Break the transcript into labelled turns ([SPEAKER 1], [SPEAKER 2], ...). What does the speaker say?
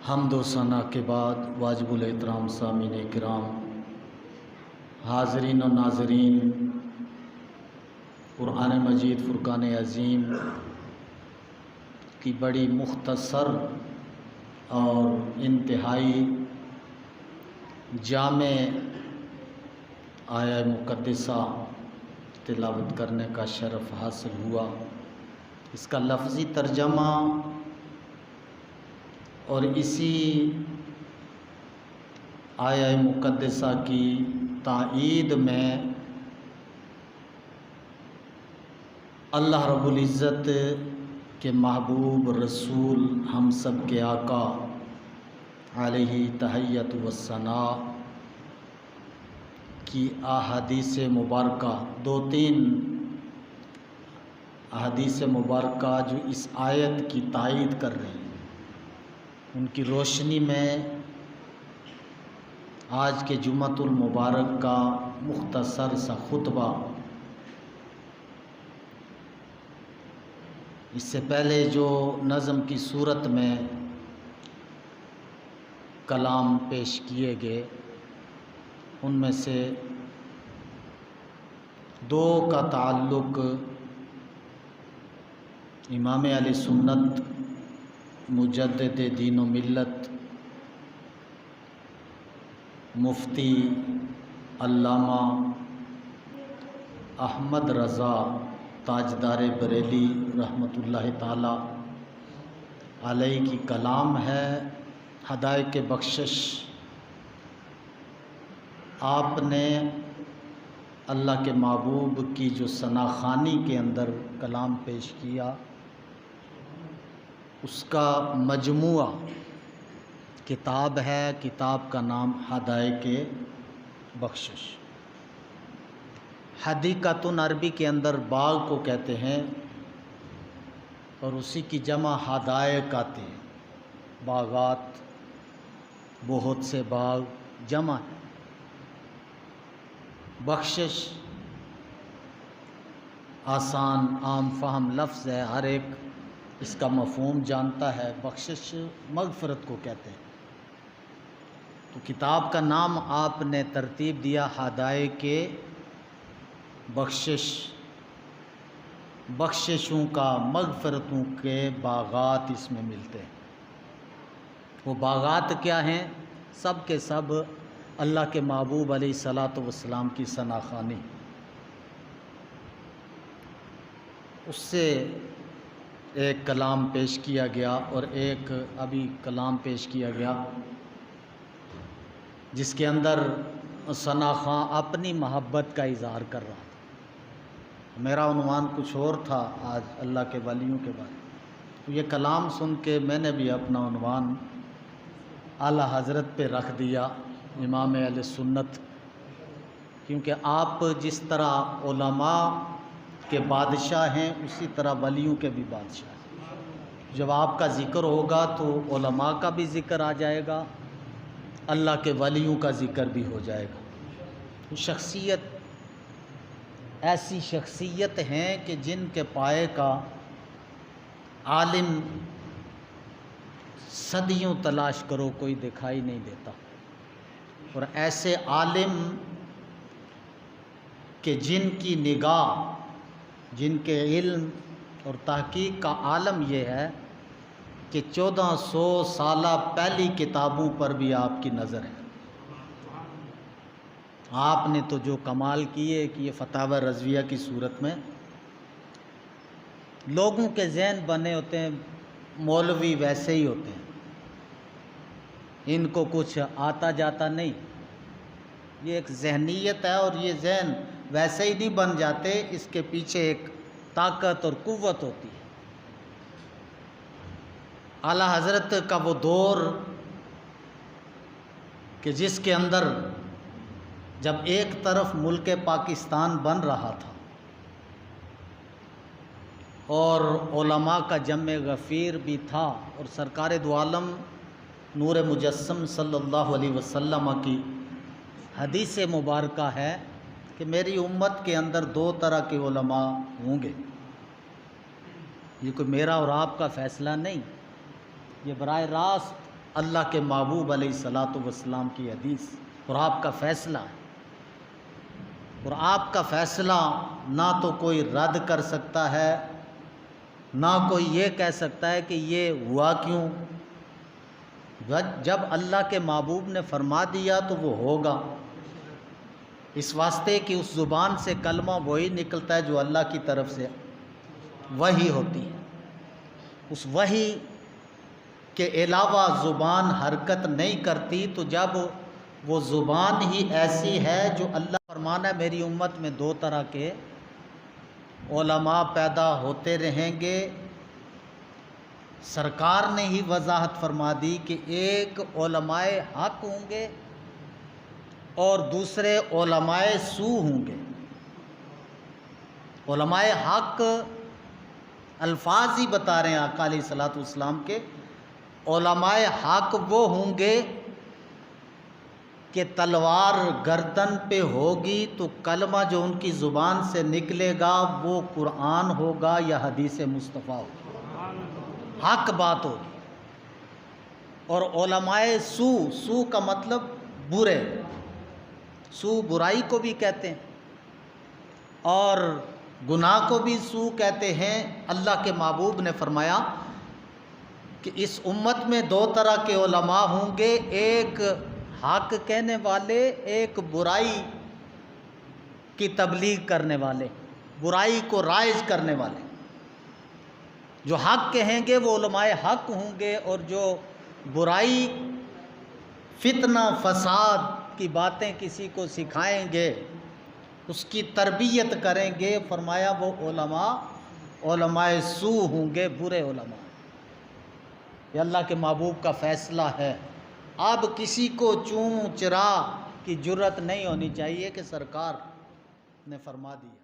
[SPEAKER 1] حمد و ثنا کے بعد واجب الاحترام سامعین کرام، حاضرین و ناظرین، قرآن مجید فرقان عظیم کی بڑی مختصر اور انتہائی جامع آیہ مقدسہ تلاوت کرنے کا شرف حاصل ہوا۔ اس کا لفظی ترجمہ اور اسی آیہ مقدسہ کی تائید میں اللہ رب العزت کے محبوب رسول ہم سب کے آقا علیہ تحیۃ والثناء کی احادیث مبارکہ، دو تین احادیث مبارکہ جو اس آیت کی تائید کر رہی ہیں، ان کی روشنی میں آج کے جمعۃ المبارک کا مختصر سا خطبہ۔ اس سے پہلے جو نظم کی صورت میں کلام پیش کیے گئے ان میں سے دو کا تعلق امام اہل سنت مجدد دین و ملت مفتی علامہ احمد رضا تاجدار بریلی رحمۃ اللہ تعالی علیہ کی کلام ہے، ہدایت بخشش۔ آپ نے اللہ کے محبوب کی جو ثنا خوانی کے اندر کلام پیش کیا، اس کا مجموعہ کتاب ہے، کتاب کا نام ہدایت بخشش۔ حدیقۃ عربی کے اندر باغ کو کہتے ہیں اور اسی کی جمع حدائق آتی ہے، باغات، بہت سے باغ جمع ہے۔ بخشش آسان عام فہم لفظ ہے، ہر ایک اس کا مفہوم جانتا ہے۔ بخشش مغفرت کو کہتے ہیں۔ تو کتاب کا نام آپ نے ترتیب دیا ہدایت بخشش، بخششوں کا، مغفرتوں کے باغات اس میں ملتے ہیں۔ وہ باغات کیا ہیں؟ سب کے سب اللہ کے محبوب علیہ الصلاۃ والسلام کی ثنا خوانی۔ اس سے ایک کلام پیش کیا گیا اور ایک ابھی کلام پیش کیا گیا جس کے اندر ثنا خواں اپنی محبت کا اظہار کر رہا تھا۔ میرا عنوان کچھ اور تھا آج اللہ کے ولیوں کے بارے میں، تو یہ کلام سن کے میں نے بھی اپنا عنوان اعلیٰ حضرت پہ رکھ دیا، امام اہل سنت، کیونکہ آپ جس طرح علماء کے بادشاہ ہیں اسی طرح ولیوں کے بھی بادشاہ ہیں۔ جب آپ کا ذکر ہوگا تو علماء کا بھی ذکر آ جائے گا، اللہ کے ولیوں کا ذکر بھی ہو جائے گا۔ شخصیت ایسی شخصیت ہیں کہ جن کے پائے کا عالم صدیوں تلاش کرو کوئی دکھائی نہیں دیتا، اور ایسے عالم کہ جن کی نگاہ، جن کے علم اور تحقیق کا عالم یہ ہے کہ 1400 سالہ پہلی کتابوں پر بھی آپ کی نظر ہے۔ آپ نے تو جو کمال کیے کہ یہ فتاوی رضویہ کی صورت میں لوگوں کے ذہن بنے ہوتے ہیں، مولوی ویسے ہی ہوتے ہیں، ان کو کچھ آتا جاتا نہیں، یہ ایک ذہنیت ہے، اور یہ ذہن ویسے ہی نہیں بن جاتے، اس کے پیچھے ایک طاقت اور قوت ہوتی ہے۔ اعلیٰ حضرت کا وہ دور کہ جس کے اندر جب ایک طرف ملک پاکستان بن رہا تھا اور علماء کا جمع غفیر بھی تھا، اور سرکار دو عالم نور مجسم صلی اللہ علیہ وسلم کی حدیث مبارکہ ہے کہ میری امت کے اندر دو طرح کے علماء ہوں گے۔ یہ کوئی میرا اور آپ کا فیصلہ نہیں، یہ براہ راست اللہ کے محبوب علیہ الصلاۃ والسلام کی حدیث اور آپ کا فیصلہ ہے، اور آپ کا فیصلہ نہ تو کوئی رد کر سکتا ہے، نہ کوئی یہ کہہ سکتا ہے کہ یہ ہوا کیوں۔ جب اللہ کے محبوب نے فرما دیا تو وہ ہوگا، اس واسطے کہ اس زبان سے کلمہ وہی نکلتا ہے جو اللہ کی طرف سے وحی ہوتی ہے، اس وحی کے علاوہ زبان حرکت نہیں کرتی۔ تو جب وہ زبان ہی ایسی ہے جو اللہ فرمانا ہے میری امت میں دو طرح کے علماء پیدا ہوتے رہیں گے، سرکار نے ہی وضاحت فرما دی کہ ایک علماء حق ہوں گے اور دوسرے علماء سو ہوں گے۔ علماء حق الفاظ ہی بتا رہے ہیں آقا علیہ الصلوۃ والسلام کے، علماء حق وہ ہوں گے کہ تلوار گردن پہ ہوگی تو کلمہ جو ان کی زبان سے نکلے گا وہ قرآن ہوگا یا حدیث مصطفیٰ ہوگی، حق بات ہوگی۔ اور علماء سو کا مطلب برے، سو برائی کو بھی کہتے ہیں اور گناہ کو بھی سو کہتے ہیں۔ اللہ کے محبوب نے فرمایا کہ اس امت میں دو طرح کے علماء ہوں گے، ایک حق کہنے والے، ایک برائی کی تبلیغ کرنے والے، برائی کو رائج کرنے والے۔ جو حق کہیں گے وہ علماء حق ہوں گے، اور جو برائی فتنہ فساد کی باتیں کسی کو سکھائیں گے، اس کی تربیت کریں گے، فرمایا وہ علماء سو ہوں گے، برے علماء۔ یہ اللہ کے محبوب کا فیصلہ ہے۔ اب کسی کو چوں چرا کی جرت نہیں ہونی چاہیے کہ سرکار نے فرما دیا۔